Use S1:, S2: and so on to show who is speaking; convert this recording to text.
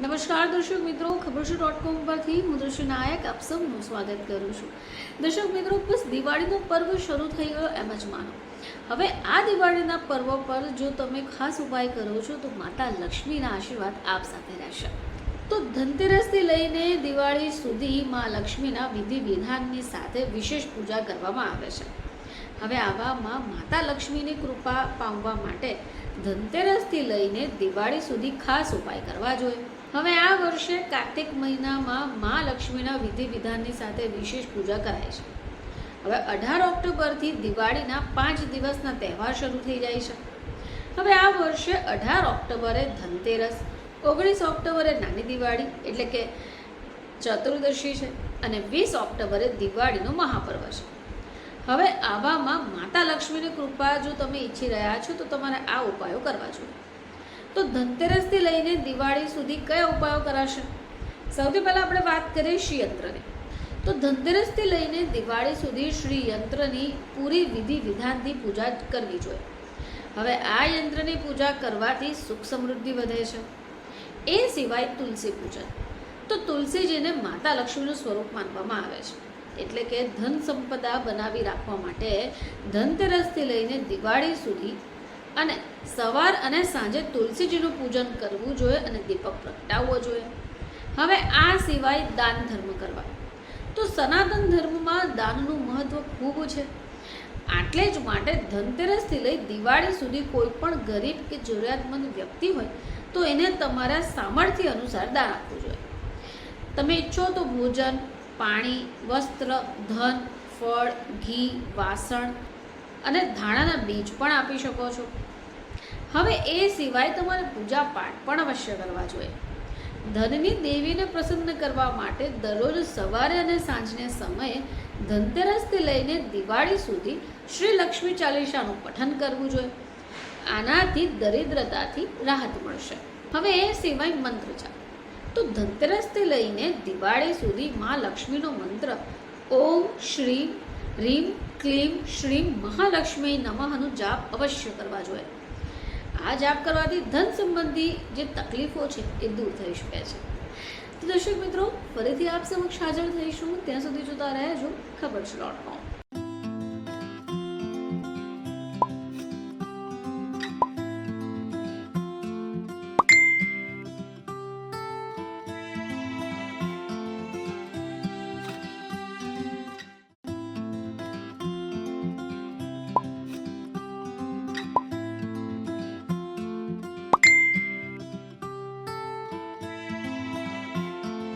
S1: નમસ્કાર દર્શક મિત્રો, ખબરશું.com પરથી હું દર્શી નાયક આપ સૌનું સ્વાગત કરું છું. દર્શક મિત્રો, બસ દિવાળીનો પર્વ શરૂ થઈ ગયો એમ જ માનો. હવે આ દિવાળીના પર્વ પર જો તમે ખાસ ઉપાય કરો છો તો માતા લક્ષ્મીના આશીર્વાદ આપ સાથે રહેશે. તો ધનતેરસથી લઈને દિવાળી સુધી માં લક્ષ્મીના વિધિ વિધાનની સાથે વિશેષ પૂજા કરવામાં આવે છે. હવે આવામાં માતા લક્ષ્મીની કૃપા પામવા માટે ધનતેરસથી લઈને દિવાળી સુધી ખાસ ઉપાય કરવા જોઈએ. હવે આ વર્ષે કાર્તિક મહિનામાં મા લક્ષ્મીના વિધિ વિધાનની સાથે વિશેષ પૂજા કરાય છે. હવે 18 ઓક્ટોબરથી દિવાળીના 5 દિવસના તહેવાર શરૂ થઈ જાય છે. હવે આ વર્ષે 18 ઓક્ટોબરે ધનતેરસ, 19 ઓક્ટોબરે નાની દિવાળી એટલે કે ચતુર્દશી છે અને 20 ઓક્ટોબરે દિવાળીનો મહાપર્વ છે. હવે આવામાં માતા લક્ષ્મીની કૃપા જો તમે ઈચ્છી રહ્યા છો તો તમારે આ ઉપાયો કરવા જોઈએ. તો ધનતેરસથી લઈને દિવાળી સુધી કયા ઉપાયો કરાશે? સૌથી પહેલાં આપણે વાત કરીએ શ્રી યંત્રની. તો ધનતેરસથી લઈને દિવાળી સુધી શ્રી યંત્રની પૂરી વિધિ વિધાનથી પૂજા કરવી જોઈએ. હવે આ યંત્રની પૂજા કરવાથી સુખ સમૃદ્ધિ વધે છે. એ સિવાય તુલસી પૂજન. તો તુલસીજીને માતા લક્ષ્મીનું સ્વરૂપ માનવામાં આવે છે, એટલે કે ધન સંપદા બનાવી રાખવા માટે ધનતેરસથી લઈને દિવાળી સુધી અને સવાર અને સાંજે તુલસીજીનું પૂજન કરવું જોઈએ અને દીપક પ્રગટાવવો જોઈએ. હવે આ સિવાય દાન ધર્મ કરવા. તો સનાતન ધર્મમાં દાનનું મહત્વ ખૂબ છે. આટલે જ માટે ધનતેરસથી લઈ દિવાળી સુધી કોઈ પણ ગરીબ કે જરૂરિયાતમંદ વ્યક્તિ હોય તો એને તમારા સામર્થ્ય અનુસાર દાન આપવું જોઈએ. તમે ઈચ્છો તો ભોજન, પાણી, વસ્ત્ર, ધન, ફળ, ઘી, વાસણ અને ધાણાના બીજ પણ આપી શકો છો. હવે એ સિવાય તમારે પૂજા પાઠ પણ અવશ્ય કરવા જોઈએ. ધનની દેવીને પ્રસન્ન કરવા માટે દરરોજ સવારે અને સાંજને સમયે ધનતેરસથી લઈને દિવાળી સુધી શ્રી લક્ષ્મી ચાલીસાનું પઠન કરવું જોઈએ. આનાથી દરિદ્રતાથી રાહત મળશે. હવે એ સિવાય મંત્ર જાપ. તો ધનતેરસથી લઈને દિવાળી સુધી મા લક્ષ્મીનો મંત્ર ઓમ શ્રીમ રીમ ક્લીમ શ્રીમ મહાલક્ષ્મી નમઃનું જાપ અવશ્ય કરવા જોઈએ. આ જાપ કરવાથી ધન સંબંધી જે તકલીફો છે એ દૂર થઈ શકે છે. તો દર્શક મિત્રો, ફરીથી આપ સમક્ષ હાજર થઈશું. ત્યાં સુધી જોતા રહેજો ખબરશું.com.